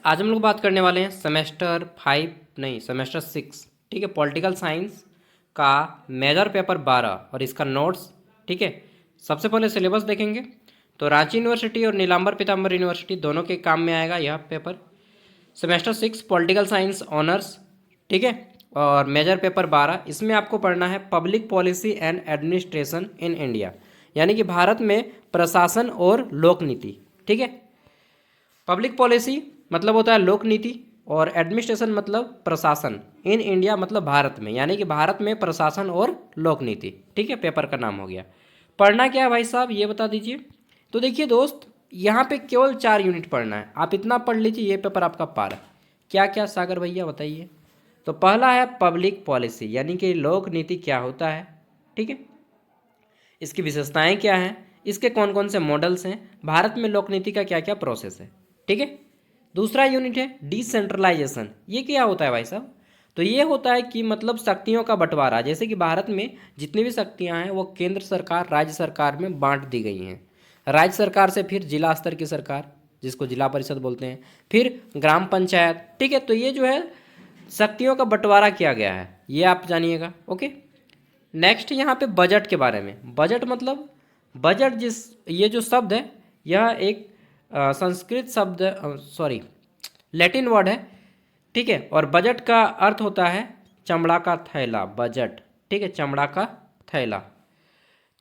आज हम लोग बात करने वाले हैं सेमेस्टर 6, ठीक है, पॉलिटिकल साइंस का मेजर पेपर 12 और इसका नोट्स, ठीक है। सबसे पहले सिलेबस देखेंगे तो रांची यूनिवर्सिटी और नीलांबर पीताम्बर यूनिवर्सिटी दोनों के काम में आएगा यह paper. Semester 6 political science honours, ठीक है, और मेजर पेपर 12, इसमें आपको पढ़ना है public policy and administration in India, यानी कि भारत में प्रशासन और लोक नीति, ठीक है। पब्लिक पॉलिसी मतलब होता है लोक नीति और एडमिनिस्ट्रेशन मतलब प्रशासन, इन इंडिया मतलब भारत में, यानी कि भारत में प्रशासन और लोक नीति, ठीक है, पेपर का नाम हो गया। पढ़ना क्या है भाई साहब ये बता दीजिए। तो देखिए दोस्त, यहाँ पे केवल 4 यूनिट पढ़ना है, आप इतना पढ़ लीजिए, ये पेपर आपका पार है। क्या क्या सागर भैया बताइए। तो पहला है पब्लिक पॉलिसी, यानी कि लोक नीति क्या होता है, ठीक है, इसकी विशेषताएं क्या हैं, इसके कौन कौन से मॉडल्स हैं, भारत में लोक नीति का क्या क्या प्रोसेस है, ठीक है। दूसरा यूनिट है डिसेंट्रलाइजेशन। ये क्या होता है भाई साहब। तो ये होता है कि मतलब शक्तियों का बंटवारा, जैसे कि भारत में जितनी भी शक्तियां हैं वो केंद्र सरकार राज्य सरकार में बांट दी गई हैं। राज्य सरकार से फिर जिला स्तर की सरकार, जिसको जिला परिषद बोलते हैं, फिर ग्राम पंचायत, ठीक है। तो ये जो है शक्तियों का बंटवारा किया गया है, ये आप जानिएगा, ओके। नेक्स्ट यहाँ पे बजट के बारे में। बजट मतलब बजट, ये जो शब्द है यह एक संस्कृत शब्द, सॉरी लैटिन वर्ड है, ठीक है। और बजट का अर्थ होता है चमड़ा का थैला, बजट, ठीक है, चमड़ा का थैला।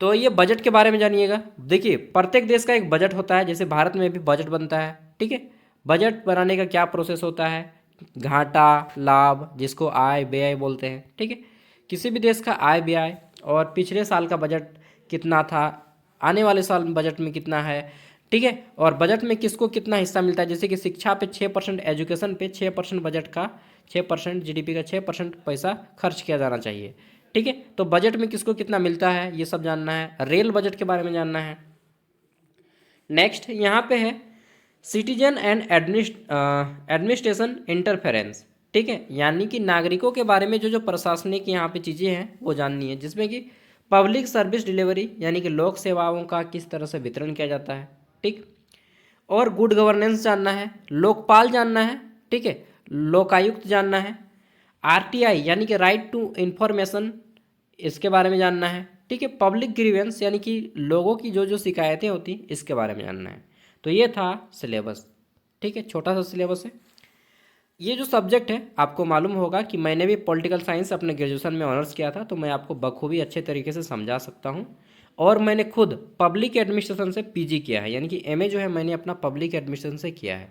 तो ये बजट के बारे में जानिएगा। देखिए प्रत्येक देश का एक बजट होता है, जैसे भारत में भी बजट बनता है, ठीक है। बजट बनाने का क्या प्रोसेस होता है, घाटा लाभ, जिसको आय व्यय बोलते हैं, ठीक है। किसी भी देश का आय व्यय और पिछले साल का बजट कितना था, आने वाले साल में बजट में कितना है, ठीक है। और बजट में किसको कितना हिस्सा मिलता है, जैसे कि शिक्षा पे 6%, एजुकेशन पे 6% बजट का, 6% जीडीपी का 6% पैसा खर्च किया जाना चाहिए, ठीक है। तो बजट में किसको कितना मिलता है ये सब जानना है। रेल बजट के बारे में जानना है। नेक्स्ट यहाँ पे है सिटीजन एंड एडमिनिस्ट्रेशन इंटरफेरेंस, ठीक है, यानी कि नागरिकों के बारे में जो जो प्रशासनिक यहाँ पे चीज़ें हैं वो जाननी है, जिसमें कि पब्लिक सर्विस डिलीवरी, यानी कि लोक सेवाओं का किस तरह से वितरण किया जाता है, ठीक। और गुड गवर्नेंस जानना है, लोकपाल जानना है, ठीक है, लोकायुक्त जानना है, आरटीआई यानी कि राइट टू इंफॉर्मेशन, इसके बारे में जानना है, ठीक है। पब्लिक ग्रीवेंस यानी कि लोगों की जो जो शिकायतें होती इसके बारे में जानना है। तो ये था सिलेबस, ठीक है, छोटा सा सिलेबस है। ये जो सब्जेक्ट है आपको मालूम होगा कि मैंने भी पॉलिटिकल साइंस अपने ग्रेजुएशन में ऑनर्स किया था, तो मैं आपको बखूबी अच्छे तरीके से समझा सकता हूँ। और मैंने खुद पब्लिक एडमिनिस्ट्रेशन से पीजी किया है, यानी कि एमए जो है मैंने अपना पब्लिक एडमिनिस्ट्रेशन से किया है।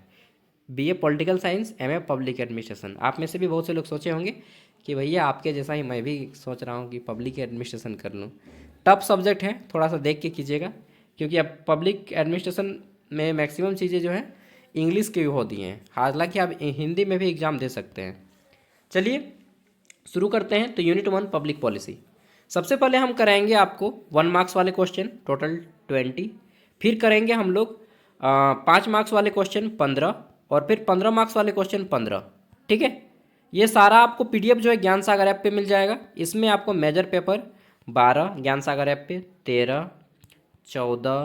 BA political science, MA public administration. आप में से भी बहुत से लोग सोचे होंगे कि भैया आपके जैसा ही मैं भी सोच रहा हूँ कि पब्लिक एडमिनिस्ट्रेशन कर लूँ। टफ सब्जेक्ट है, थोड़ा सा देख के कीजिएगा, क्योंकि अब पब्लिक एडमिनिस्ट्रेशन में मैक्सिमम चीज़ें जो हैं इंग्लिश की भी होती हैं, हालांकि आप हिंदी में भी एग्ज़ाम दे सकते हैं। चलिए शुरू करते हैं। तो यूनिट 1 पब्लिक पॉलिसी। सबसे पहले हम कराएंगे आपको 1 मार्क्स वाले क्वेश्चन टोटल 20, फिर करेंगे हम लोग 5 मार्क्स वाले क्वेश्चन 15, और फिर 15 मार्क्स वाले क्वेश्चन 15, ठीक है। ये सारा आपको पीडीएफ जो है ज्ञान सागर ऐप पे मिल जाएगा। इसमें आपको मेजर पेपर 12 ज्ञान सागर ऐप पे, 13, 14,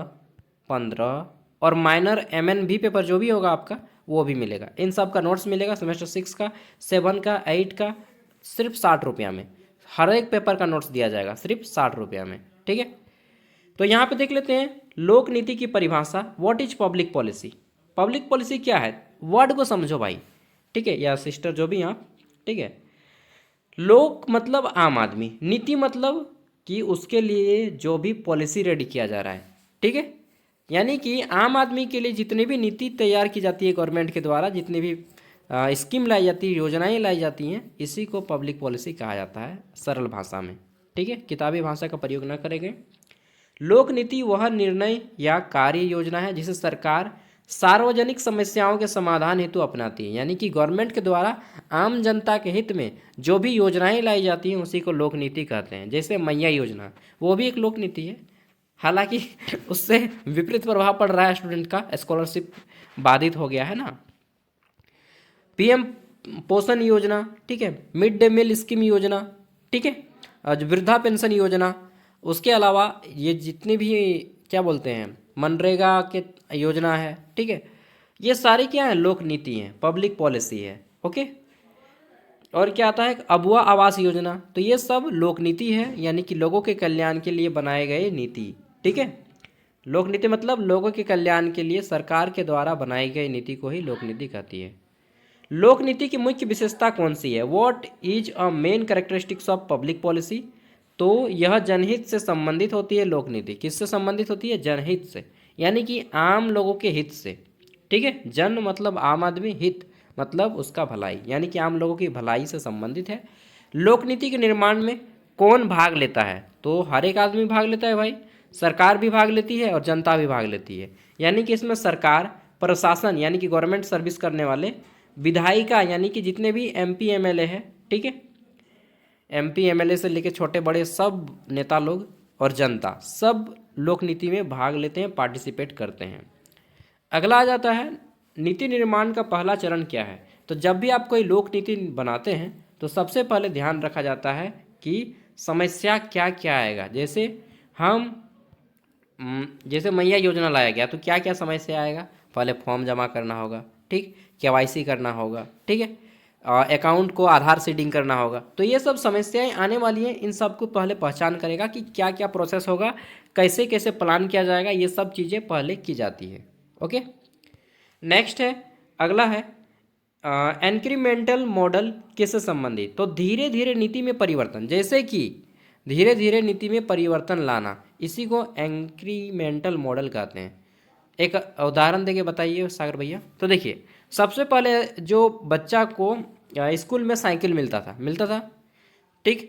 15 और माइनर एमएनबी पेपर जो भी होगा आपका वो भी मिलेगा। इन सब का नोट्स मिलेगा सेमेस्टर 6 का, 7 का, 8 का, सिर्फ 60 रुपया में। हर एक पेपर का नोट्स दिया जाएगा सिर्फ 60 रुपया में, ठीक है। तो यहाँ पे देख लेते हैं लोक नीति की परिभाषा। What is public policy. Public policy क्या है, वर्ड को समझो भाई, ठीक है, या सिस्टर जो भी यहाँ, ठीक है। लोक मतलब आम आदमी, नीति मतलब कि उसके लिए जो भी पॉलिसी रेडी किया जा रहा है, ठीक है, यानी कि आम आदमी के लिए जितनी भी नीति तैयार की जाती है गवर्नमेंट के द्वारा, जितनी भी स्कीम लाई जाती है, योजनाएं लाई जाती हैं, इसी को पब्लिक पॉलिसी कहा जाता है सरल भाषा में, ठीक है, किताबी भाषा का प्रयोग न करेंगे। लोक नीति वह निर्णय या कार्य योजना है जिसे सरकार सार्वजनिक समस्याओं के समाधान हेतु अपनाती है, यानी कि गवर्नमेंट के द्वारा आम जनता के हित में जो भी योजनाएं लाई जाती हैं उसी को लोक नीति कहते हैं। जैसे मैया योजना, वो भी एक लोक नीति है, हालांकि उससे विपरीत प्रभाव पड़ रहा है, स्टूडेंट का स्कॉलरशिप बाधित हो गया है ना। पीएम पोषण योजना, ठीक है, मिड डे मील स्कीम योजना, ठीक है, और वृद्धा पेंशन योजना, उसके अलावा ये जितनी भी क्या बोलते हैं मनरेगा के योजना है, ठीक है। ये सारी क्या है, लोक नीति है, पब्लिक पॉलिसी है। ओके। और क्या आता है, अबुआ आवास योजना, तो ये सब लोक नीति है, यानी कि लोगों के कल्याण के लिए बनाए गए नीति। ठीक है, लोक नीति मतलब लोगों के कल्याण के लिए सरकार के द्वारा बनाई गई नीति को ही लोक नीति कहती है। लोक नीति की मुख्य विशेषता कौन सी है, what is a main characteristics of public policy, तो यह जनहित से संबंधित होती है। लोक नीति किससे संबंधित होती है, जनहित से, यानी कि आम लोगों के हित से। ठीक है, जन मतलब आम आदमी, हित मतलब उसका भलाई, यानी कि आम लोगों की भलाई से संबंधित है। लोक नीति के निर्माण में कौन भाग लेता है, तो हर एक आदमी भाग लेता है भाई, सरकार भी भाग लेती है और जनता भी भाग लेती है। यानी कि इसमें सरकार, प्रशासन यानी कि गवर्नमेंट सर्विस करने वाले, विधायिका यानी कि जितने भी एमपी एमएलए हैं, ठीक है, एमपी एमएलए से लेके छोटे बड़े सब नेता लोग और जनता सब लोक नीति में भाग लेते हैं, पार्टिसिपेट करते हैं। अगला आ जाता है नीति निर्माण का पहला चरण क्या है, तो जब भी आप कोई लोक नीति बनाते हैं तो सबसे पहले ध्यान रखा जाता है कि समस्या क्या क्या आएगा। जैसे हम जैसे मैया योजना लाया गया तो क्या क्या समस्या आएगा, पहले फॉर्म जमा करना होगा, ठीक, केवाईसी करना होगा, ठीक है, अकाउंट को आधार सीडिंग करना होगा। तो ये सब समस्याएं आने वाली हैं, इन सब को पहले पहचान करेगा कि क्या क्या प्रोसेस होगा, कैसे कैसे प्लान किया जाएगा, ये सब चीज़ें पहले की जाती है। ओके, नेक्स्ट है, अगला है इंक्रीमेंटल मॉडल किससे संबंधित, तो धीरे धीरे नीति में परिवर्तन, जैसे कि धीरे धीरे नीति में परिवर्तन लाना, इसी को इंक्रीमेंटल मॉडल कहते हैं। एक उदाहरण देके बताइए सागर भैया। तो देखिए, सबसे पहले जो बच्चा को स्कूल में साइकिल मिलता था, ठीक,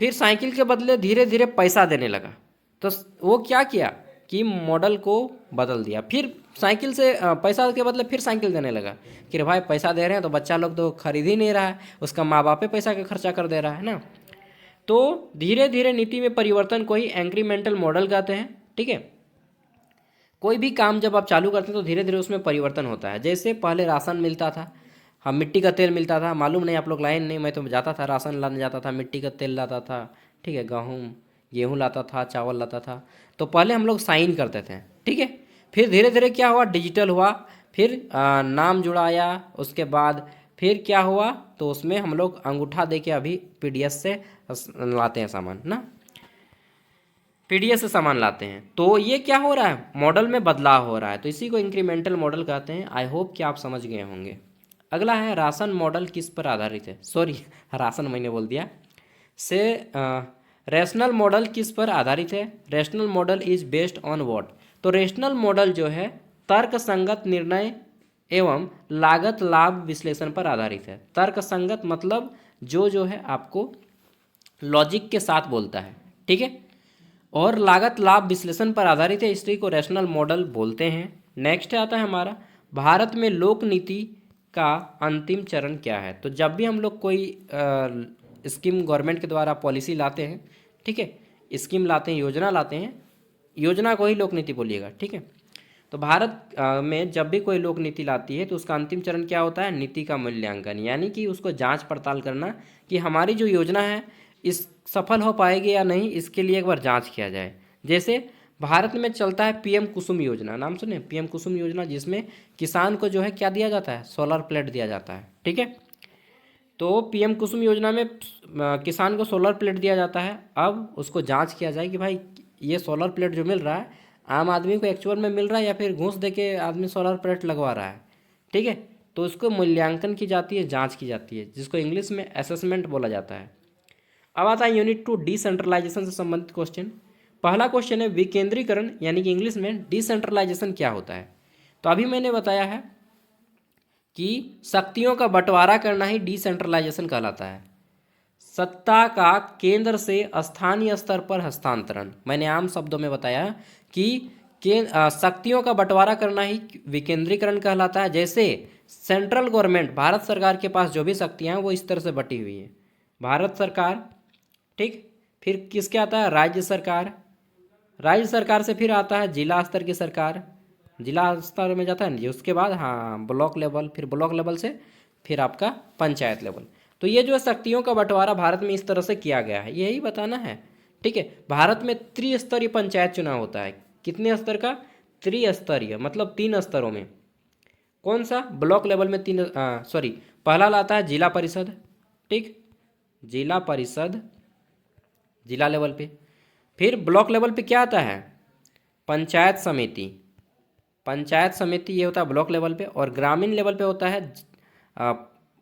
फिर साइकिल के बदले धीरे धीरे पैसा देने लगा, तो वो क्या किया कि मॉडल को बदल दिया, फिर साइकिल से पैसा के बदले फिर साइकिल देने लगा कि भाई पैसा दे रहे हैं तो बच्चा लोग तो खरीद ही नहीं रहा है, उसका माँ बाप पे पैसा का खर्चा कर दे रहा है ना। तो धीरे धीरे नीति में परिवर्तन को ही इंक्रीमेंटल मॉडल कहते हैं। ठीक है, कोई भी काम जब आप चालू करते हैं तो धीरे धीरे उसमें परिवर्तन होता है। जैसे पहले राशन मिलता था, हम मिट्टी का तेल मिलता था, मालूम नहीं आप लोग लाइन नहीं, मैं तो जाता था राशन लाने जाता था, मिट्टी का तेल लाता था, ठीक है, गेहूँ लाता था, चावल लाता था। तो पहले हम लोग साइन करते थे, ठीक है, फिर धीरे धीरे क्या हुआ, डिजिटल हुआ, फिर नाम जुड़ाया, उसके बाद फिर क्या हुआ, तो उसमें हम लोग अंगूठा दे के अभी पीडीएस से लाते हैं सामान ना, पीडीएस से सामान लाते हैं। तो ये क्या हो रहा है, मॉडल में बदलाव हो रहा है, तो इसी को इंक्रीमेंटल मॉडल कहते हैं। आई होप कि आप समझ गए होंगे। अगला है राशन मॉडल किस पर आधारित है, सॉरी राशन मैंने बोल दिया, से रेशनल मॉडल किस पर आधारित है, rational model is based on what, तो रेशनल मॉडल जो है तर्क संगत निर्णय एवं लागत लाभ विश्लेषण पर आधारित है। तर्क संगत मतलब जो है आपको लॉजिक के साथ बोलता है, ठीक है, और लागत लाभ विश्लेषण पर आधारित है, इसी को रैशनल मॉडल बोलते हैं। नेक्स्ट आता है हमारा, भारत में लोक नीति का अंतिम चरण क्या है, तो जब भी हम लोग कोई स्कीम गवर्नमेंट के द्वारा पॉलिसी लाते हैं, ठीक है, स्कीम लाते हैं, योजना लाते हैं, योजना को ही लोक नीति बोलिएगा, ठीक है। तो भारत में जब भी कोई लोक नीति लाती है तो उसका अंतिम चरण क्या होता है, नीति का मूल्यांकन, यानी कि उसको जांच पड़ताल करना कि हमारी जो योजना है इस सफल हो पाएगी या नहीं, इसके लिए एक बार जांच किया जाए। जैसे भारत में चलता है पीएम कुसुम योजना, नाम सुने, पीएम कुसुम योजना, जिसमें किसान को जो है क्या दिया जाता है, सोलर प्लेट दिया जाता है, ठीक है। तो पीएम कुसुम योजना में किसान को सोलर प्लेट दिया जाता है। अब उसको जांच किया जाए कि भाई ये सोलर प्लेट जो मिल रहा है आम आदमी को एक्चुअल में मिल रहा है या फिर घूस दे के आदमी सोलर प्लेट लगवा रहा है, ठीक है। तो उसको मूल्यांकन की जाती है, जांच की जाती है, जिसको इंग्लिश में असेसमेंट बोला जाता है। अब आता है यूनिट 2 डिसेंट्रलाइजेशन से संबंधित क्वेश्चन। पहला क्वेश्चन है विकेंद्रीकरण, यानी कि इंग्लिश में डिसेंट्रलाइजेशन क्या होता है। तो अभी मैंने बताया है कि शक्तियों का बंटवारा करना ही डिसेंट्रलाइजेशन कहलाता है। सत्ता का केंद्र से स्थानीय स्तर पर हस्तांतरण, मैंने आम शब्दों में बताया कि शक्तियों का बंटवारा करना ही विकेंद्रीकरण कहलाता है। जैसे सेंट्रल गवर्नमेंट, भारत सरकार के पास जो भी शक्तियाँ हैं वो इस तरह से बटी हुई है, भारत सरकार, ठीक, फिर किसके आता है, राज्य सरकार, राज्य सरकार से फिर आता है जिला स्तर की सरकार, जिला स्तर में जाता है ना, उसके बाद हाँ ब्लॉक लेवल, फिर ब्लॉक लेवल से फिर आपका पंचायत लेवल। तो ये जो शक्तियों का बंटवारा भारत में इस तरह से किया गया है, यही बताना है, ठीक है। भारत में त्रिस्तरीय पंचायत चुनाव होता है, कितने स्तर का, त्रिस्तरीय मतलब 3 स्तरों में, कौन सा? ब्लॉक लेवल में तीन, सॉरी, पहला लाता है जिला परिषद, ठीक, जिला परिषद, जिला लेवल पे। फिर ब्लॉक लेवल पे क्या आता है? पंचायत समिति, पंचायत समिति ये होता है ब्लॉक लेवल पे। और ग्रामीण लेवल पे होता है अ,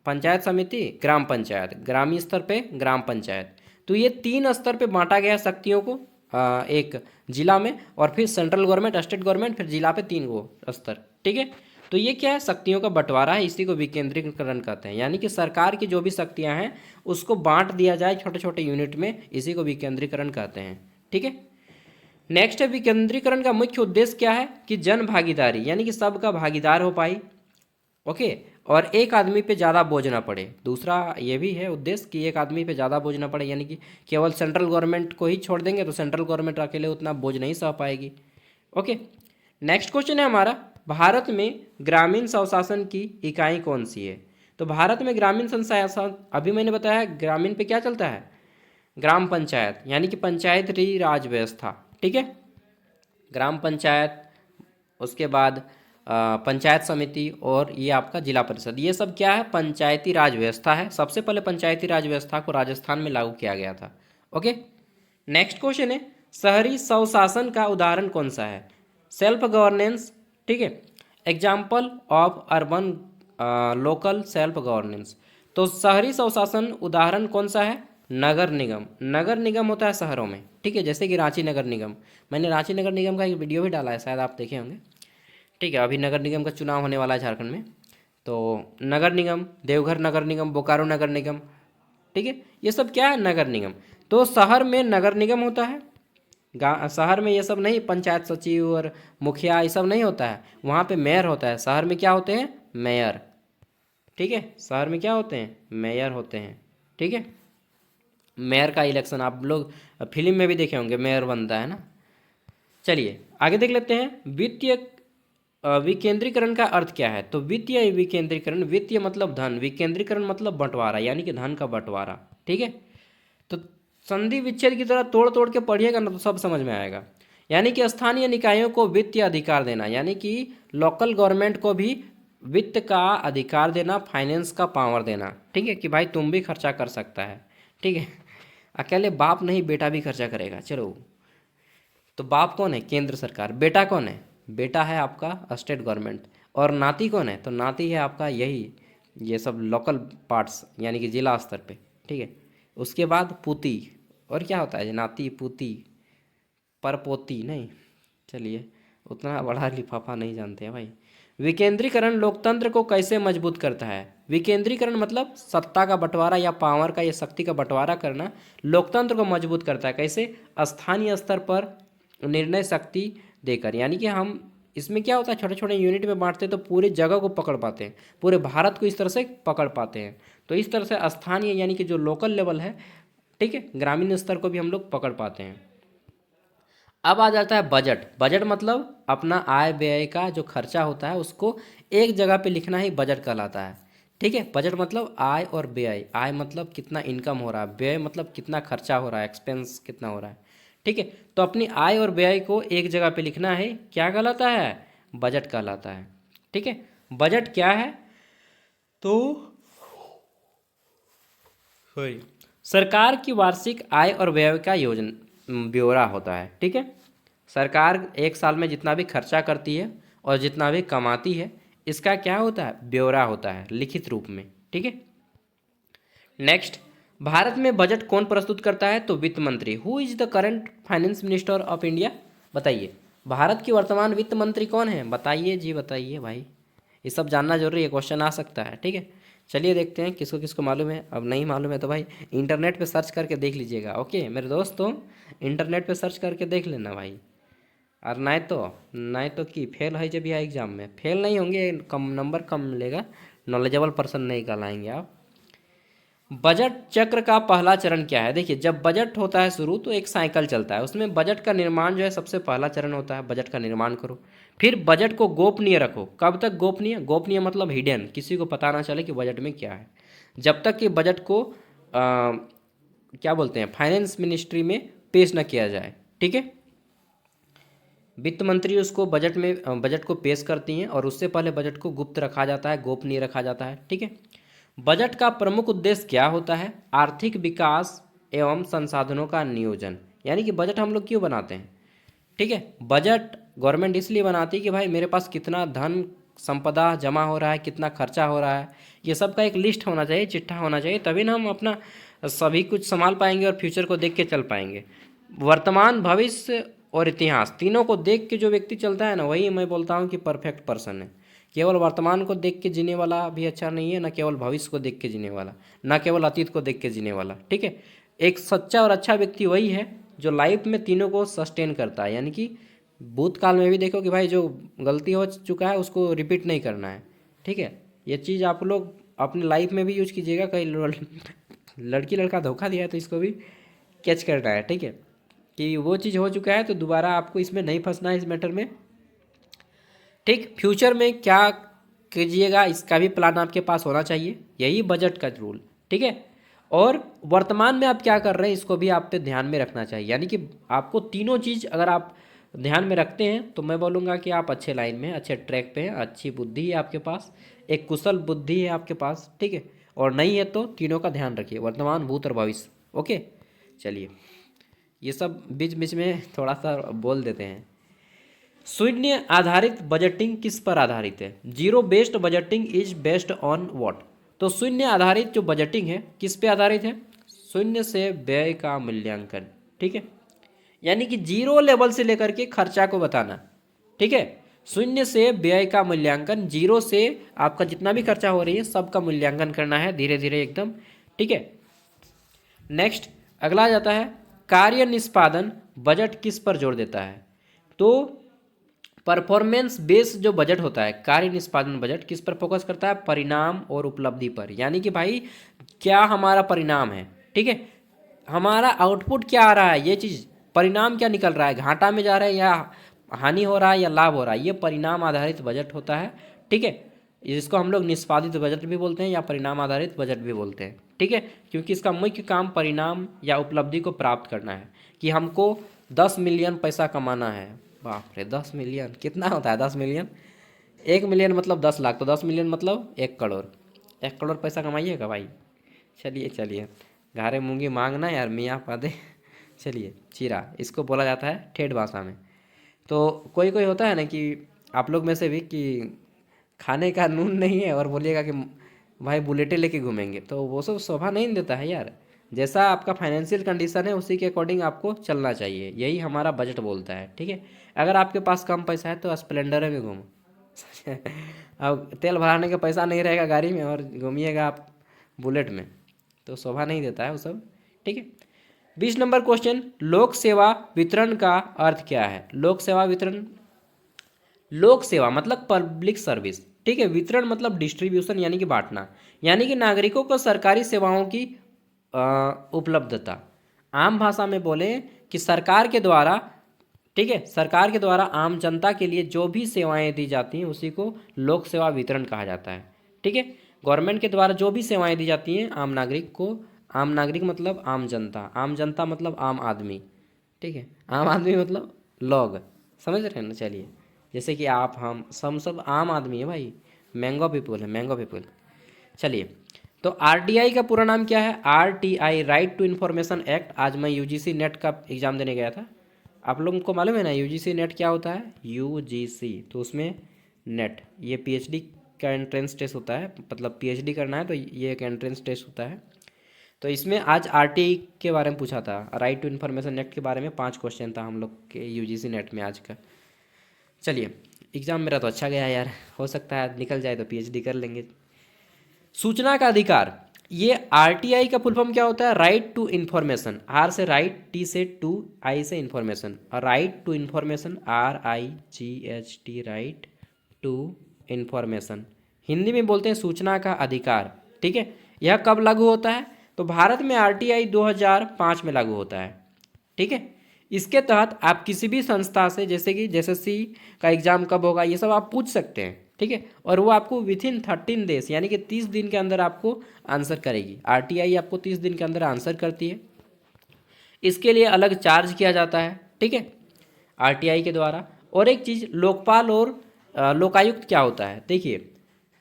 पंचायत समिति, ग्राम पंचायत, ग्रामीण स्तर पे ग्राम पंचायत। तो ये तीन स्तर पे बांटा गया है शक्तियों को एक जिला में, और फिर सेंट्रल गवर्नमेंट, स्टेट गवर्नमेंट, फिर जिला पे तीन वो स्तर, ठीक है। तो ये क्या है? शक्तियों का बंटवारा है, इसी को विकेंद्रीकरण कहते हैं। यानी कि सरकार की जो भी शक्तियां हैं उसको बांट दिया जाए छोटे छोटे यूनिट में, इसी को विकेंद्रीकरण कहते हैं, ठीक है। नेक्स्ट है विकेंद्रीकरण का मुख्य उद्देश्य क्या है? कि जन भागीदारी, यानी कि सबका भागीदार हो पाई, ओके, और एक आदमी पे ज़्यादा बोझ ना पड़े। दूसरा ये भी है उद्देश्य कि एक आदमी पे ज़्यादा बोझ ना पड़े, यानी कि केवल सेंट्रल गवर्नमेंट को ही छोड़ देंगे तो सेंट्रल गवर्नमेंट अकेले उतना बोझ नहीं सह पाएगी, ओके। नेक्स्ट क्वेश्चन है हमारा, भारत में ग्रामीण स्वशासन की इकाई कौन सी है? तो भारत में ग्रामीण स्वशासन, अभी मैंने बताया ग्रामीण पे क्या चलता है? ग्राम पंचायत, यानी कि पंचायती राज व्यवस्था, ठीक है। ग्राम पंचायत, उसके बाद पंचायत समिति, और ये आपका जिला परिषद, ये सब क्या है? पंचायती राज व्यवस्था है। सबसे पहले पंचायती राज व्यवस्था को राजस्थान में लागू किया गया था, ओके। नेक्स्ट क्वेश्चन है, शहरी स्वशासन का उदाहरण कौन सा है? सेल्फ गवर्नेंस, ठीक है, example of urban local self governance. तो शहरी स्वशासन उदाहरण कौन सा है? नगर निगम। नगर निगम होता है शहरों में, ठीक है, जैसे कि रांची नगर निगम। मैंने रांची नगर निगम का एक वीडियो भी डाला है, शायद आप देखे होंगे, ठीक है। अभी नगर निगम का चुनाव होने वाला है झारखंड में, तो नगर निगम, देवघर नगर निगम, बोकारो नगर निगम, ठीक है, ये सब क्या है? नगर निगम। तो शहर में नगर निगम होता है, शहर में ये सब नहीं, पंचायत सचिव और मुखिया ये सब नहीं होता है, वहाँ पे मेयर होता है। शहर में क्या होते हैं? मेयर, ठीक है, शहर में क्या होते हैं? मेयर होते हैं, ठीक है। मेयर का इलेक्शन आप लोग फिल्म में भी देखे होंगे, मेयर बनता है ना। चलिए आगे देख लेते हैं, वित्तीय विकेंद्रीकरण का अर्थ क्या है? तो वित्तीय विकेंद्रीकरण, वित्तीय मतलब धन, विकेंद्रीकरण मतलब बंटवारा, यानी कि धन का बंटवारा, ठीक है। तो संधि विच्छेद की तरह तोड़ तोड़ के पढ़िएगा ना तो सब समझ में आएगा। यानी कि स्थानीय निकायों को वित्तीय अधिकार देना, यानी कि लोकल गवर्नमेंट को भी वित्त का अधिकार देना, फाइनेंस का पावर देना, ठीक है, कि भाई तुम भी खर्चा कर सकता है, ठीक है। अकेले बाप नहीं, बेटा भी खर्चा करेगा, चलो। तो बाप कौन है? केंद्र सरकार। बेटा कौन है? बेटा है आपका स्टेट गवर्नमेंट। और नाती कौन है? तो नाती है आपका यही, ये सब लोकल पार्ट्स, यानी कि जिला स्तर पे, ठीक है। उसके बाद पूती, और क्या होता है? नाती, पूती, परपोती नहीं, चलिए उतना बड़ा लिफाफा नहीं जानते हैं भाई। विकेंद्रीकरण लोकतंत्र को कैसे मजबूत करता है? विकेंद्रीकरण मतलब सत्ता का बंटवारा या पावर का या शक्ति का बंटवारा करना लोकतंत्र को मजबूत करता है। कैसे? स्थानीय स्तर पर निर्णय शक्ति देकर, यानी कि हम इसमें क्या होता है, छोटे छोटे यूनिट में बांटते हैं तो पूरी जगह को पकड़ पाते हैं, पूरे भारत को इस तरह से पकड़ पाते हैं। तो इस तरह से स्थानीय यानी कि जो लोकल लेवल है, ठीक है, ग्रामीण स्तर को भी हम लोग पकड़ पाते हैं। अब आ जाता है बजट। बजट मतलब अपना आय व्यय का जो खर्चा होता है उसको एक जगह पे लिखना ही बजट कहलाता है, ठीक है। बजट मतलब आय और व्यय, आय मतलब कितना इनकम हो रहा है, व्यय मतलब कितना खर्चा हो रहा है, एक्सपेंस कितना हो रहा है, ठीक है। तो अपनी आय और व्यय को एक जगह पे लिखना है, क्या कहलाता है? बजट कहलाता है, ठीक है। बजट क्या है? तो सॉरी, सरकार की वार्षिक आय और व्यय का योजना ब्यौरा होता है, ठीक है। सरकार एक साल में जितना भी खर्चा करती है और जितना भी कमाती है, इसका क्या होता है? ब्यौरा होता है लिखित रूप में, ठीक है। नेक्स्ट, भारत में बजट कौन प्रस्तुत करता है? तो वित्त मंत्री। Who is the current finance minister of India? बताइए, भारत की वर्तमान वित्त मंत्री कौन है? बताइए जी, बताइए भाई, ये सब जानना जरूरी है, क्वेश्चन आ सकता है, ठीक है। चलिए देखते हैं किसको किसको मालूम है। अब नहीं मालूम है तो भाई इंटरनेट पे सर्च करके देख लीजिएगा, ओके मेरे दोस्तों, इंटरनेट पे सर्च करके देख लेना भाई। और नहीं तो कि फेल है जब यह एग्जाम में फेल नहीं होंगे, कम नंबर कम मिलेगा, नॉलेजेबल पर्सन नहीं कहलाएंगे आप। बजट चक्र का पहला चरण क्या है? देखिए, जब बजट होता है शुरू तो एक साइकिल चलता है, उसमें बजट का निर्माण जो है सबसे पहला चरण होता है, बजट का निर्माण करो। फिर बजट को गोपनीय रखो। कब तक गोपनीय? गोपनीय मतलब हिडन, किसी को पता ना चले कि बजट में क्या है, जब तक कि बजट को क्या बोलते हैं, फाइनेंस मिनिस्ट्री में पेश न किया जाए, ठीक है। वित्त मंत्री उसको बजट को पेश करती हैं और उससे पहले बजट को गुप्त रखा जाता है, गोपनीय रखा जाता है। ठीक है। बजट का प्रमुख उद्देश्य क्या होता है? आर्थिक विकास एवं संसाधनों का नियोजन। यानी कि बजट हम लोग क्यों बनाते हैं? ठीक है। बजट गवर्नमेंट इसलिए बनाती है कि भाई मेरे पास कितना धन संपदा जमा हो रहा है, कितना खर्चा हो रहा है, ये सब का एक लिस्ट होना चाहिए, चिट्ठा होना चाहिए, तभी ना हम अपना सभी कुछ संभाल पाएंगे और फ्यूचर को देख के चल पाएंगे। वर्तमान, भविष्य और इतिहास तीनों को देख के जो व्यक्ति चलता है ना, वही मैं बोलता हूँ कि परफेक्ट पर्सन है। केवल वर्तमान को देख के जीने वाला भी अच्छा नहीं है, ना केवल भविष्य को देख के जीने वाला, ना केवल अतीत को देख के जीने वाला। ठीक है। एक सच्चा और अच्छा व्यक्ति वही है जो लाइफ में तीनों को सस्टेन करता है। यानी कि भूतकाल में भी देखो कि भाई जो गलती हो चुका है उसको रिपीट नहीं करना है। ठीक है। ये चीज़ आप लोग अपने लाइफ में भी यूज कीजिएगा। कहीं लड़की लड़का धोखा दिया है तो इसको भी कैच करना है। ठीक है, कि वो चीज़ हो चुका है तो दोबारा आपको इसमें नहीं फंसना है, इस मैटर में। ठीक। फ्यूचर में क्या कीजिएगा इसका भी प्लान आपके पास होना चाहिए, यही बजट का रूल। ठीक है। और वर्तमान में आप क्या कर रहे हैं इसको भी आप पे ध्यान में रखना चाहिए। यानी कि आपको तीनों चीज़ अगर आप ध्यान में रखते हैं तो मैं बोलूँगा कि आप अच्छे लाइन में, अच्छे ट्रैक पे हैं, अच्छी बुद्धि है आपके पास, एक कुशल बुद्धि है आपके पास। ठीक है। और नहीं है तो तीनों का ध्यान रखिए, वर्तमान, भूत और भविष्य। ओके, चलिए ये सब बीच बीच में थोड़ा सा बोल देते हैं। शून्य आधारित बजटिंग किस पर आधारित है? Zero based budgeting is based on what? तो शून्य आधारित जो बजटिंग है किस पे आधारित है? शून्य से व्यय का मूल्यांकन। ठीक है। यानी कि जीरो लेवल से लेकर के खर्चा को बताना। ठीक है। शून्य से व्यय का मूल्यांकन, जीरो से आपका जितना भी खर्चा हो रही है सबका मूल्यांकन करना है धीरे धीरे एकदम। ठीक है। नेक्स्ट अगला आ जाता है कार्य निष्पादन बजट किस पर जोर देता है? तो परफॉर्मेंस बेस्ड जो बजट होता है, कार्य निष्पादन बजट किस पर फोकस करता है? परिणाम और उपलब्धि पर। यानी कि भाई क्या हमारा परिणाम है, ठीक है, हमारा आउटपुट क्या आ रहा है, ये चीज़ परिणाम क्या निकल रहा है, घाटा में जा रहा है या हानि हो रहा है या लाभ हो रहा है, ये परिणाम आधारित बजट होता है। ठीक है। इसको हम लोग निष्पादित बजट भी बोलते हैं या परिणाम आधारित बजट भी बोलते हैं। ठीक है। क्योंकि इसका मुख्य काम परिणाम या उपलब्धि को प्राप्त करना है, कि हमको 10 मिलियन पैसा कमाना है। बाप रे, 10 मिलियन कितना होता है? 10 मिलियन, 1 मिलियन मतलब 10 लाख, तो 10 मिलियन मतलब 1 करोड़। 1 करोड़ पैसा कमाइएगा भाई। चलिए चलिए, घारे मूंगी मांगना यार मियाँ पादे। चलिए, चीरा इसको बोला जाता है ठेठ भाषा में। तो कोई कोई होता है ना कि आप लोग में से भी कि खाने का नून नहीं है और बोलिएगा कि भाई बुलेटें लेके घूमेंगे, तो वो सब शोभा नहीं देता है यार। जैसा आपका फाइनेंशियल कंडीशन है उसी के अकॉर्डिंग आपको चलना चाहिए, यही हमारा बजट बोलता है। ठीक है। अगर आपके पास कम पैसा है तो स्प्लेंडर में घूमो। अब तेल भराने का पैसा नहीं रहेगा गाड़ी में और घूमिएगा आप बुलेट में, तो शोभा नहीं देता है वो सब। ठीक है। 20 नंबर क्वेश्चन, लोक सेवा वितरण का अर्थ क्या है? लोक सेवा वितरण, लोक सेवा मतलब पब्लिक सर्विस। ठीक है। वितरण मतलब डिस्ट्रीब्यूशन यानी कि बांटना, यानी कि नागरिकों को सरकारी सेवाओं की उपलब्धता। आम भाषा में बोले कि सरकार के द्वारा, ठीक है, सरकार के द्वारा आम जनता के लिए जो भी सेवाएं दी जाती हैं उसी को लोक सेवा वितरण कहा जाता है। ठीक है। गवर्नमेंट के द्वारा जो भी सेवाएं दी जाती हैं आम नागरिक को, आम नागरिक मतलब आम जनता, आम जनता मतलब आम आदमी। ठीक है। आम आदमी मतलब लोग, समझ रहे हैं ना? चलिए, जैसे कि आप, हम सब आम आदमी है भाई, मैंगो पीपल है, मैंगो पीपल। चलिए, तो आरटीआई का पूरा नाम क्या है? RTI, right to information act. आज मैं यूजीसी नेट का एग्ज़ाम देने गया था, आप लोगों को मालूम है ना यूजीसी नेट क्या होता है? यूजीसी, तो उसमें नेट ये पीएचडी का एंट्रेंस टेस्ट होता है, मतलब पीएचडी करना है तो ये एक एंट्रेंस टेस्ट होता है। तो इसमें आज आरटीआई के बारे में पूछा था, राइट टू इन्फॉर्मेशन एक्ट के बारे में 5 क्वेश्चन था हम लोग के यूजीसी नेट में आज का। चलिए, एग्ज़ाम मेरा तो अच्छा गया यार, हो सकता है निकल जाए तो पीएचडी कर लेंगे। सूचना का अधिकार, ये आरटीआई का फुल फॉर्म क्या होता है? राइट टू इन्फॉर्मेशन, आर से राइट, टी से टू, आई से इन्फॉर्मेशन, और right to information, RIGHT, right to information. Hindi में बोलते हैं सूचना का अधिकार। ठीक है। यह कब लागू होता है? तो भारत में आरटीआई 2005 में लागू होता है। ठीक है। इसके तहत आप किसी भी संस्था से, जैसे कि JSSC का एग्ज़ाम कब होगा ये सब आप पूछ सकते हैं। ठीक है। और वो आपको विथिन 13 डेज यानी कि 30 दिन के अंदर आपको आंसर करेगी। आरटीआई आपको 30 दिन के अंदर आंसर करती है। इसके लिए अलग चार्ज किया जाता है। ठीक है, आरटीआई के द्वारा। और एक चीज़ लोकपाल और लोकायुक्त क्या होता है। देखिए,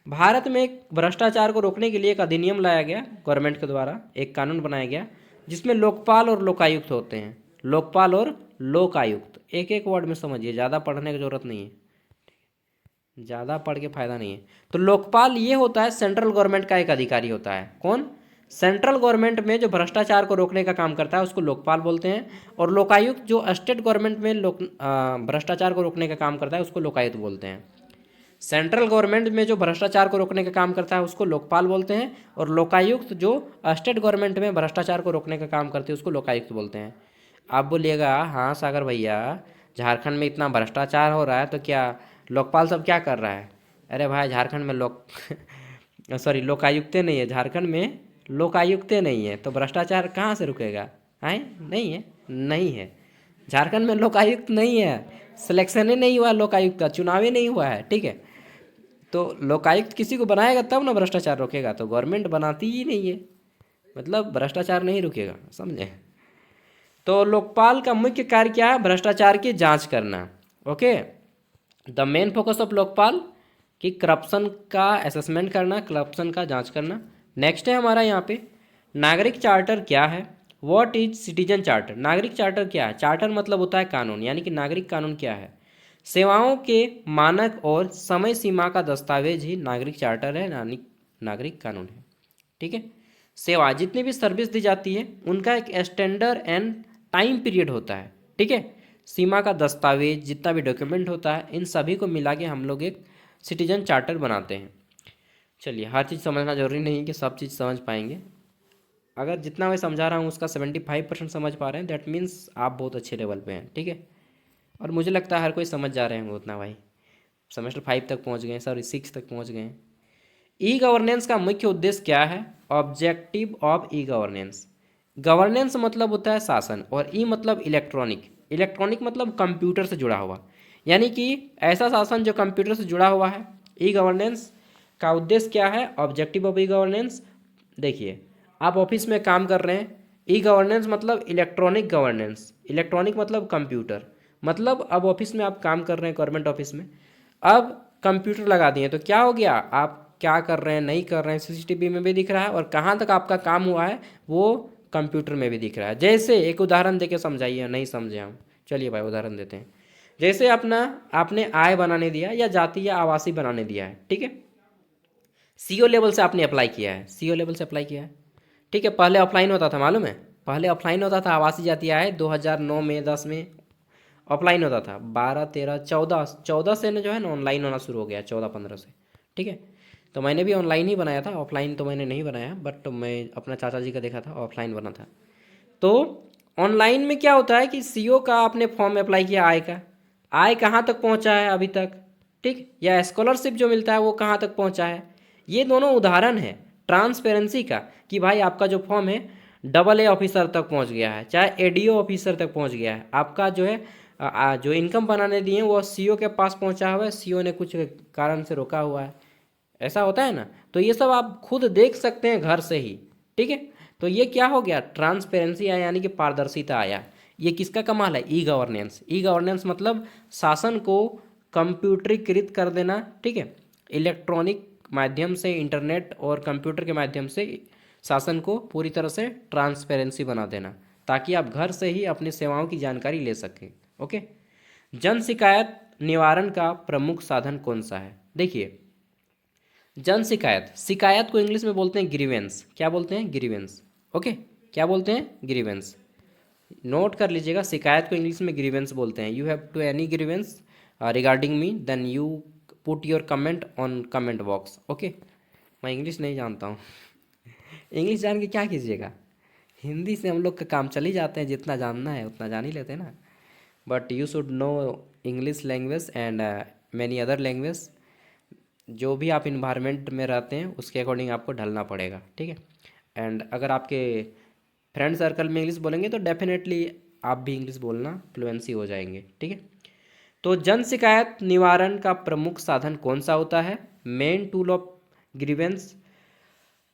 भारत में एक भ्रष्टाचार को रोकने के लिए एक अधिनियम लाया गया, गवर्नमेंट के द्वारा एक कानून बनाया गया जिसमें लोकपाल और लोकायुक्त होते हैं। लोकपाल और लोकायुक्त, एक एक वर्ड में समझिए, ज़्यादा पढ़ने की जरूरत नहीं है, ज़्यादा पढ़ के फायदा नहीं है। तो लोकपाल ये होता है, सेंट्रल गवर्नमेंट का एक अधिकारी होता है। कौन? सेंट्रल गवर्नमेंट में जो भ्रष्टाचार को रोकने का काम करता है उसको लोकपाल बोलते हैं। और लोकायुक्त जो स्टेट गवर्नमेंट में भ्रष्टाचार को रोकने का काम करता है उसको लोकायुक्त बोलते हैं। सेंट्रल गवर्नमेंट में जो भ्रष्टाचार को रोकने का काम करता है उसको लोकपाल बोलते हैं, और लोकायुक्त जो स्टेट गवर्नमेंट में भ्रष्टाचार को रोकने का काम करते हैं उसको लोकायुक्त बोलते हैं। आप बोलिएगा, हाँ सागर भैया, झारखंड में इतना भ्रष्टाचार हो रहा है तो क्या लोकपाल सब क्या कर रहा है? अरे भाई, झारखंड में सॉरी, लोकायुक्तें नहीं है, झारखंड में लोकायुक्तें नहीं है तो भ्रष्टाचार कहाँ से रुकेगा? आए नहीं है, नहीं है, झारखंड में लोकायुक्त नहीं है, सिलेक्शन ही नहीं हुआ लोकायुक्त का, चुनाव ही नहीं हुआ है, ठीक है। तो लोकायुक्त किसी को बनाएगा तब ना भ्रष्टाचार रोकेगा, तो गवर्नमेंट बनाती ही नहीं है, मतलब भ्रष्टाचार नहीं रुकेगा, समझे। तो लोकपाल का मुख्य कार्य क्या है? भ्रष्टाचार की जांच करना। Okay, the main focus of Lokpal कि करप्शन का असेसमेंट करना, करप्शन का जांच करना। नेक्स्ट है हमारा यहाँ पे नागरिक चार्टर क्या है? What is citizen charter? नागरिक चार्टर क्या है? चार्टर मतलब होता है कानून, यानी कि नागरिक कानून क्या है? सेवाओं के मानक और समय सीमा का दस्तावेज ही नागरिक चार्टर है, यानी नागरिक कानून है, ठीक है। सेवा, जितनी भी सर्विस दी जाती है उनका एक स्टैंडर्ड एंड टाइम पीरियड होता है, ठीक है। सीमा का दस्तावेज, जितना भी डॉक्यूमेंट होता है, इन सभी को मिला के हम लोग एक सिटीजन चार्टर बनाते हैं। चलिए, हर चीज़ समझना जरूरी नहीं है कि सब चीज़ समझ पाएंगे। अगर जितना मैं समझा रहा हूँ उसका 75% समझ पा रहे हैं, दैट मीन्स आप बहुत अच्छे लेवल पे हैं, ठीक है। और मुझे लगता है हर कोई समझ जा रहे होंगे उतना भाई, सेमेस्टर 5 तक पहुँच गए, सॉरी 6 तक पहुँच गए। ई गवर्नेंस का मुख्य उद्देश्य क्या है? Objective of e governance. Governance मतलब होता है शासन, और ई मतलब इलेक्ट्रॉनिक। इलेक्ट्रॉनिक मतलब कंप्यूटर से जुड़ा हुआ, यानी कि ऐसा शासन जो कंप्यूटर से जुड़ा हुआ है। ई गवर्नेंस का उद्देश्य क्या है? Objective of e governance. देखिए, आप ऑफिस में काम कर रहे हैं, ई गवर्नेंस मतलब इलेक्ट्रॉनिक गवर्नेंस। इलेक्ट्रॉनिक मतलब कंप्यूटर, मतलब अब ऑफिस में आप काम कर रहे हैं, गवर्नमेंट ऑफिस में, अब कंप्यूटर लगा दिए तो क्या हो गया? आप क्या कर रहे हैं, नहीं कर रहे हैं, सीसीटीवी में भी दिख रहा है, और कहाँ तक आपका काम हुआ है वो कंप्यूटर में भी दिख रहा है। जैसे एक उदाहरण देके समझाइए, नहीं समझे हम, चलिए भाई उदाहरण देते हैं। जैसे आपने आय बनाने दिया या जाति या आवासीय बनाने दिया है, ठीक है। सीओ लेवल से आपने अप्लाई किया है, सीओ लेवल से अप्लाई किया है, ठीक है। पहले ऑफलाइन होता था, मालूम है? पहले ऑफलाइन होता था, आवासीय जाति आय 2009 में 10 में ऑफलाइन होता था। 12 13 14 14 से ना जो है ना ऑनलाइन होना शुरू हो गया, 14 15 से, ठीक है। तो मैंने भी ऑनलाइन ही बनाया था, ऑफलाइन तो मैंने नहीं बनाया, बट मैं अपना चाचा जी का देखा था, ऑफलाइन बना था। तो ऑनलाइन में क्या होता है कि सीओ का आपने फॉर्म अप्लाई किया, आय का, आय कहाँ तक पहुँचा है अभी तक, ठीक, या स्कॉलरशिप जो मिलता है वो कहाँ तक पहुँचा है। ये दोनों उदाहरण है ट्रांसपेरेंसी का, कि भाई आपका जो फॉर्म है डबल ए ऑफिसर तक पहुँच गया है, चाहे एडीओ ऑफिसर तक पहुँच गया है, आपका जो है जो इनकम बनाने दिए वो सीओ के पास पहुंचा हुआ है, सीओ ने कुछ कारण से रोका हुआ है, ऐसा होता है ना। तो ये सब आप खुद देख सकते हैं घर से ही, ठीक है। तो ये क्या हो गया? ट्रांसपेरेंसी आया, यानी कि पारदर्शिता आया। ये किसका कमाल है? E governance. ई गवर्नेंस मतलब शासन को कंप्यूटरीकृत कर देना, ठीक है। इलेक्ट्रॉनिक माध्यम से, इंटरनेट और कंप्यूटर के माध्यम से शासन को पूरी तरह से ट्रांसपेरेंसी बना देना, ताकि आप घर से ही अपनी सेवाओं की जानकारी ले सकें। ओके, जन शिकायत निवारण का प्रमुख साधन कौन सा है? देखिए, जन शिकायत, शिकायत को इंग्लिश में बोलते हैं ग्रीवेंस। क्या बोलते हैं? ग्रीवेंस। ओके, क्या बोलते हैं? ग्रीवेंस। नोट कर लीजिएगा, शिकायत को इंग्लिश में ग्रीवेंस बोलते हैं। You have to any grievance regarding me, then you put your comment on comment box. Okay, मैं इंग्लिश नहीं जानता हूँ इंग्लिश जान के क्या कीजिएगा, हिंदी से हम लोग का काम चल ही जाते हैं, जितना जानना है उतना जान ही लेते हैं ना। But you should know English language and many other language. जो भी आप इन्वायरमेंट में रहते हैं उसके अकॉर्डिंग आपको ढलना पड़ेगा, ठीक है। एंड अगर आपके फ्रेंड सर्कल में इंग्लिश बोलेंगे तो डेफिनेटली आप भी इंग्लिश बोलना फ्लुएंसी हो जाएंगे, ठीक है। तो जन शिकायत निवारण का प्रमुख साधन कौन सा होता है? Main tool of grievance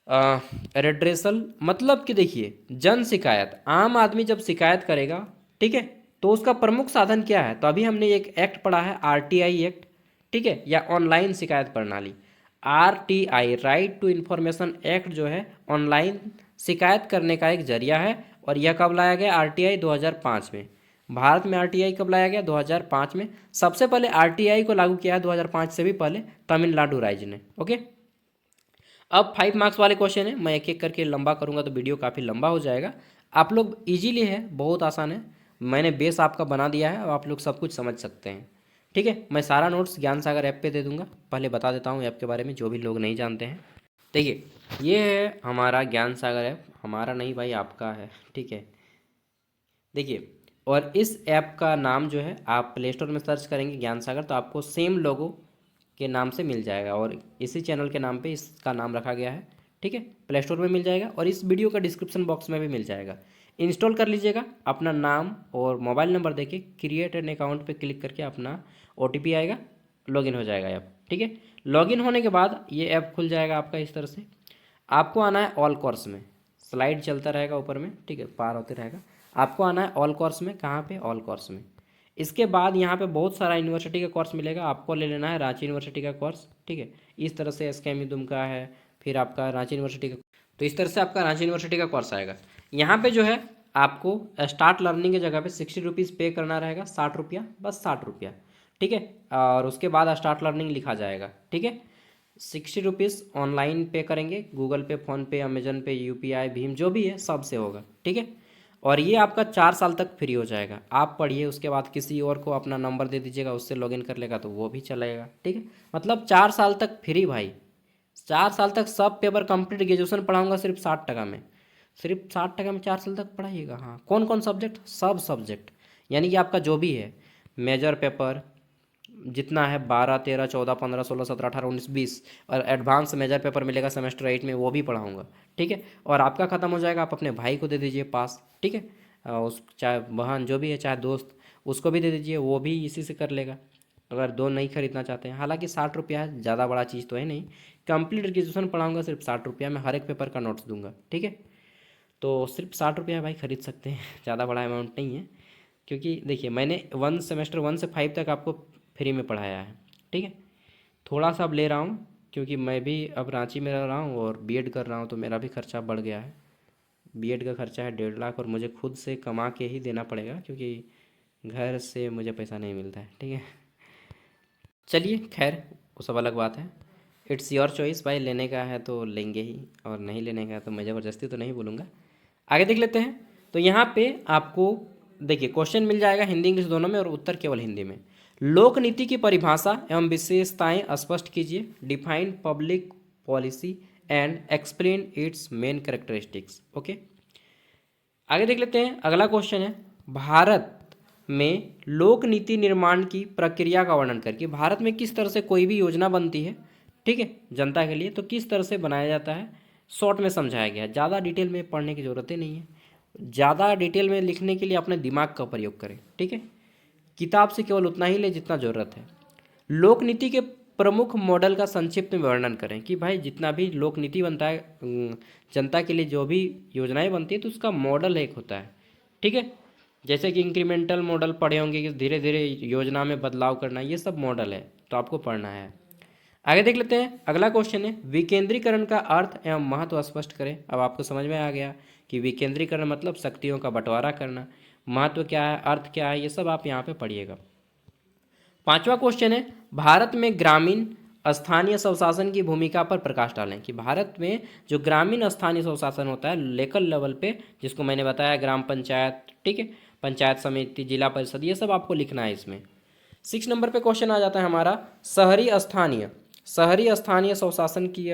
redressal. मतलब कि देखिए, जन शिकायत, आम आदमी जब शिकायत करेगा, ठीक है, तो उसका प्रमुख साधन क्या है? तो अभी हमने एक एक्ट पढ़ा है आरटीआई एक्ट, ठीक है, या ऑनलाइन शिकायत प्रणाली। RTI, right to information act, जो है ऑनलाइन शिकायत करने का एक जरिया है। और यह कब लाया गया? आरटीआई 2005 में। भारत में आरटीआई कब लाया गया? 2005 में। सबसे पहले आरटीआई को लागू किया है 2005 से भी पहले तमिलनाडु राज्य ने। ओके, अब 5 मार्क्स वाले क्वेश्चन है, मैं एक एक करके लंबा करूंगा तो वीडियो काफ़ी लंबा हो जाएगा। आप लोग इजीली है, बहुत आसान है, मैंने बेस आपका बना दिया है और आप लोग सब कुछ समझ सकते हैं। ठीक है, मैं सारा नोट्स ज्ञान सागर ऐप पे दे दूंगा। पहले बता देता हूँ ऐप के बारे में, जो भी लोग नहीं जानते हैं। देखिए, ये है हमारा ज्ञान सागर ऐप, हमारा नहीं भाई, आपका है। ठीक है, देखिए, और इस ऐप का नाम जो है, आप प्ले स्टोर में सर्च करेंगे ज्ञान सागर तो आपको सेम लोगो के नाम से मिल जाएगा, और इसी चैनल के नाम पे इसका नाम रखा गया है। ठीक है, प्ले स्टोर में मिल जाएगा और इस वीडियो का डिस्क्रिप्शन बॉक्स में भी मिल जाएगा। इंस्टॉल कर लीजिएगा, अपना नाम और मोबाइल नंबर देके क्रिएट एन अकाउंट पे क्लिक करके अपना ओटीपी आएगा, लॉगिन हो जाएगा ऐप। ठीक है, लॉगिन होने के बाद ये ऐप खुल जाएगा आपका इस तरह से। आपको आना है ऑल कोर्स में, स्लाइड चलता रहेगा ऊपर में, ठीक है, पार होते रहेगा। आपको आना है ऑल कोर्स में। कहाँ पे? ऑल कोर्स में। इसके बाद यहाँ पे बहुत सारा यूनिवर्सिटी का कोर्स मिलेगा, आपको ले लेना है रांची यूनिवर्सिटी का कोर्स। ठीक है, इस तरह से एसकेएमयू दुमका है, फिर आपका रांची यूनिवर्सिटी का, तो इस तरह से आपका रांची यूनिवर्सिटी का कोर्स आएगा। यहाँ पे जो है आपको स्टार्ट लर्निंग की जगह पे 60 रुपीज़ पे करना रहेगा, 60 रुपया, बस 60 रुपया। ठीक है, और उसके बाद स्टार्ट लर्निंग लिखा जाएगा। ठीक है, 60 रुपीज़ ऑनलाइन पे करेंगे, गूगल पे, फ़ोनपे, अमेजन पे, यूपीआई, भीम, जो भी है सब से होगा। ठीक है, और ये आपका 4 साल तक फ्री हो जाएगा। आप पढ़िए, उसके बाद किसी और को अपना नंबर दे दीजिएगा, उससे लॉगिन कर लेगा तो वो भी चलेगा। ठीक है, मतलब 4 साल तक फ्री भाई, 4 साल तक सब पेपर कंप्लीट। ग्रेजुएशन पढ़ाऊंगा सिर्फ 60 टका में, सिर्फ 60 टका में 4 साल तक पढ़ाइएगा। हाँ, कौन कौन सब्जेक्ट? सब सब्जेक्ट, यानी कि आपका जो भी है मेजर पेपर जितना है, 12, 13, 14, 15, 16, 17, 18, 19, 20, और एडवांस मेजर पेपर मिलेगा सेमेस्टर 8 में, वो भी पढ़ाऊंगा। ठीक है, और आपका ख़त्म हो जाएगा, आप अपने भाई को दे दीजिए पास। ठीक है, उस चाहे बहन जो भी है, चाहे दोस्त, उसको भी दे दीजिए, वो भी इसी से कर लेगा, अगर दो नहीं खरीदना चाहते हैं। हालांकि 60 रुपया है, ज़्यादा बड़ा चीज़ तो है नहीं। कंप्लीट ग्रेजुएशन पढ़ाऊंगा सिर्फ 60 रुपया में, हर एक पेपर का नोट्स दूंगा। ठीक है, तो सिर्फ 60 रुपया भाई खरीद सकते हैं, ज़्यादा बड़ा अमाउंट नहीं है। क्योंकि देखिए, मैंने सेमेस्टर 1 से 5 तक आपको फ्री में पढ़ाया है। ठीक है, थोड़ा सा अब ले रहा हूँ, क्योंकि मैं भी अब रांची में रह रहा हूँ और बीएड कर रहा हूँ, तो मेरा भी खर्चा बढ़ गया है। बीएड का खर्चा है 1.5 लाख, और मुझे खुद से कमा के ही देना पड़ेगा, क्योंकि घर से मुझे पैसा नहीं मिलता है। ठीक है, चलिए खैर, वो सब अलग बात है। इट्स योर चॉइस भाई, लेने का है तो लेंगे ही, और नहीं लेने का है तो मैं ज़बरदस्ती तो नहीं बोलूँगा। आगे देख लेते हैं। तो यहाँ पे आपको देखिए क्वेश्चन मिल जाएगा हिंदी इंग्लिश दोनों में, और उत्तर केवल हिंदी में। लोक नीति की परिभाषा एवं विशेषताएं स्पष्ट कीजिए। Define public policy and explain it's main characteristics. Okay, आगे देख लेते हैं। अगला क्वेश्चन है, भारत में लोक नीति निर्माण की प्रक्रिया का वर्णन करके। भारत में किस तरह से कोई भी योजना बनती है, ठीक है, जनता के लिए, तो किस तरह से बनाया जाता है, शॉर्ट में समझाया गया है। ज़्यादा डिटेल में पढ़ने की ज़रूरत ही नहीं है। ज़्यादा डिटेल में लिखने के लिए अपने दिमाग का प्रयोग करें। ठीक है, किताब से केवल उतना ही ले जितना ज़रूरत है। लोक नीति के प्रमुख मॉडल का संक्षिप्त में वर्णन करें, कि भाई जितना भी लोक नीति बनता है, जनता के लिए जो भी योजनाएं बनती है, तो उसका मॉडल एक होता है। ठीक है, जैसे कि इंक्रीमेंटल मॉडल पढ़े होंगे, कि धीरे धीरे योजना में बदलाव करना, ये सब मॉडल है, तो आपको पढ़ना है। आगे देख लेते हैं। अगला क्वेश्चन है, विकेंद्रीकरण का अर्थ एवं महत्व स्पष्ट करें। अब आपको समझ में आ गया कि विकेंद्रीकरण मतलब शक्तियों का बंटवारा करना, महत्व क्या है, अर्थ क्या है, ये सब आप यहाँ पे पढ़िएगा। 5वां क्वेश्चन है, भारत में ग्रामीण स्थानीय स्वशासन की भूमिका पर प्रकाश डालें। कि भारत में जो ग्रामीण स्थानीय स्वशासन होता है लोकल लेवल पे, जिसको मैंने बताया ग्राम पंचायत, ठीक है, पंचायत समिति, जिला परिषद, ये सब आपको लिखना है इसमें। 6 नंबर पे क्वेश्चन आ जाता है हमारा, शहरी स्थानीय स्वशासन की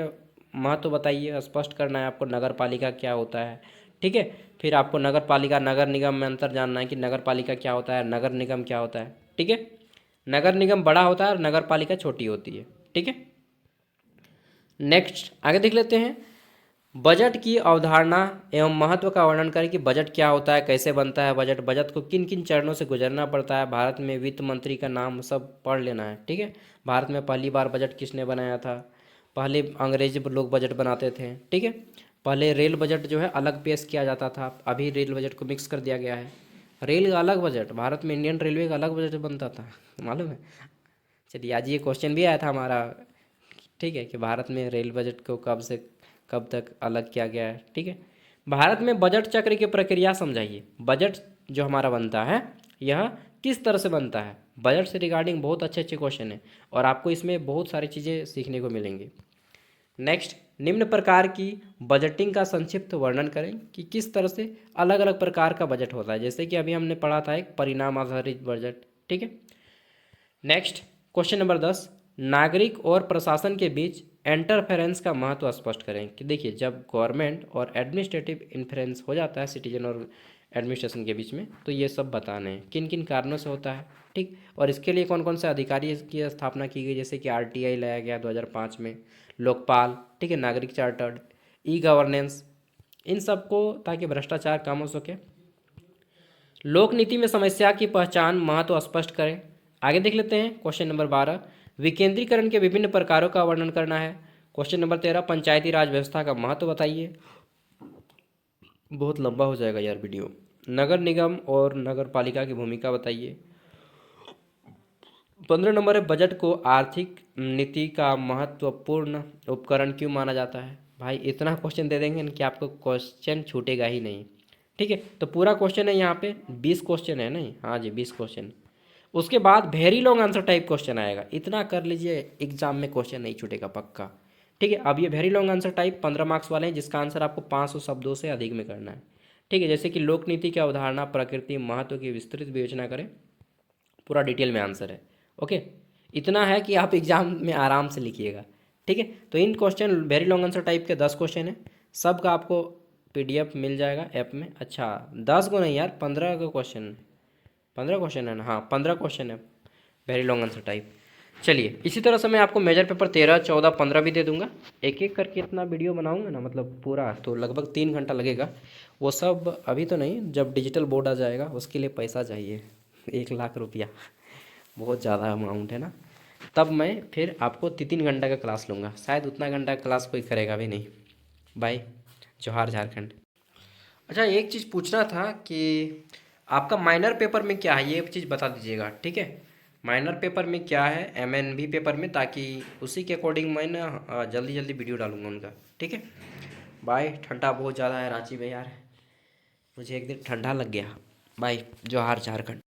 महत्व बताइए, स्पष्ट करना है आपको। नगर पालिका क्या होता है, ठीक है, फिर आपको नगर पालिका नगर निगम में अंतर जानना है, कि नगर पालिका क्या होता है, नगर निगम क्या होता है। ठीक है, नगर निगम बड़ा होता है और नगर पालिका छोटी होती है। ठीक है, नेक्स्ट आगे देख लेते हैं। बजट की अवधारणा एवं महत्व का वर्णन करें, कि बजट क्या होता है, कैसे बनता है बजट, बजट को किन किन चरणों से गुजरना पड़ता है, भारत में वित्त मंत्री का नाम सब पढ़ लेना है। ठीक है, भारत में पहली बार बजट किसने बनाया था, पहले अंग्रेजी लोग बजट बनाते थे। ठीक है, पहले रेल बजट जो है अलग पेश किया जाता था, अभी रेल बजट को मिक्स कर दिया गया है। रेल का अलग बजट, भारत में इंडियन रेलवे का अलग बजट बनता था, मालूम है। चलिए आज ये क्वेश्चन भी आया था हमारा, ठीक है, कि भारत में रेल बजट को कब से कब तक अलग किया गया है। ठीक है, भारत में बजट चक्र की प्रक्रिया समझाइए। बजट जो हमारा बनता है यह किस तरह से बनता है। बजट से रिगार्डिंग बहुत अच्छे अच्छे क्वेश्चन हैं और आपको इसमें बहुत सारी चीज़ें सीखने को मिलेंगी। नेक्स्ट, निम्न प्रकार की बजटिंग का संक्षिप्त वर्णन करें कि किस तरह से अलग अलग प्रकार का बजट होता है। जैसे कि अभी हमने पढ़ा था एक परिणाम आधारित बजट। ठीक है, नेक्स्ट क्वेश्चन नंबर 10, नागरिक और प्रशासन के बीच इंटरफेरेंस का महत्व स्पष्ट करें। कि देखिए, जब गवर्नमेंट और एडमिनिस्ट्रेटिव इंफ्लुएंस हो जाता है सिटीजन और एडमिनिस्ट्रेशन के बीच में, तो ये सब बताने हैं किन किन कारणों से होता है। ठीक, और इसके लिए कौन कौन से अधिकारी की स्थापना की गई, जैसे कि आरटीआई लाया गया 2005 में, लोकपाल, ठीक है, नागरिक चार्टर्ड, ई गवर्नेंस, इन सबको, ताकि भ्रष्टाचार कम हो सके। लोक नीति में समस्या की पहचान महत्व स्पष्ट करें। आगे देख लेते हैं क्वेश्चन नंबर 12, विकेंद्रीकरण के विभिन्न प्रकारों का वर्णन करना है। क्वेश्चन नंबर 13, पंचायती राज व्यवस्था का महत्व बताइए। बहुत लंबा हो जाएगा यार वीडियो। नगर निगम और नगर पालिका की भूमिका बताइए। 15 नंबर है, बजट को आर्थिक नीति का महत्वपूर्ण उपकरण क्यों माना जाता है। भाई इतना क्वेश्चन दे देंगे कि आपको क्वेश्चन छूटेगा ही नहीं। ठीक है, तो पूरा क्वेश्चन है यहाँ पे 20 क्वेश्चन है, नहीं, हाँ जी 20 क्वेश्चन। उसके बाद very long answer type question आएगा, इतना कर लीजिए एग्जाम में क्वेश्चन नहीं छूटेगा पक्का। ठीक है, अब ये very long answer type 15 marks वाले हैं, जिसका आंसर आपको 500 शब्दों से अधिक में करना है। ठीक है, जैसे कि लोक नीति की अवधारणा, प्रकृति, महत्व की विस्तृत विवेचना करें, पूरा डिटेल में आंसर है। ओके, इतना है कि आप एग्जाम में आराम से लिखिएगा। ठीक है, तो इन question very long answer type के 10 क्वेश्चन हैं, सब का आपको पीडीएफ मिल जाएगा ऐप में। अच्छा 10 को नहीं यार, 15 का क्वेश्चन, 15 क्वेश्चन है ना, हाँ 15 क्वेश्चन है वेरी लॉन्ग आंसर टाइप। चलिए, इसी तरह से मैं आपको मेजर पेपर 13, 14, 15 भी दे दूंगा। एक एक करके इतना वीडियो बनाऊंगा ना, मतलब पूरा, तो लगभग 3 घंटा लगेगा। वो सब अभी तो नहीं, जब डिजिटल बोर्ड आ जाएगा उसके लिए पैसा चाहिए 1 लाख रुपया, बहुत ज़्यादा अमाउंट है ना। तब मैं फिर आपको 3 घंटा का क्लास लूँगा, शायद उतना घंटा क्लास कोई करेगा भी नहीं। बाय, जोहार झारखंड। अच्छा एक चीज़ पूछना था कि आपका माइनर पेपर में क्या है, ये चीज़ बता दीजिएगा। ठीक है, माइनर पेपर में क्या है एमएनबी पेपर में, ताकि उसी के अकॉर्डिंग मैं ना जल्दी जल्दी वीडियो डालूंगा उनका। ठीक है, बाय। ठंडा बहुत ज़्यादा है रांची में यार, मुझे एक दिन ठंडा लग गया। बाय, जोहार झारखंड।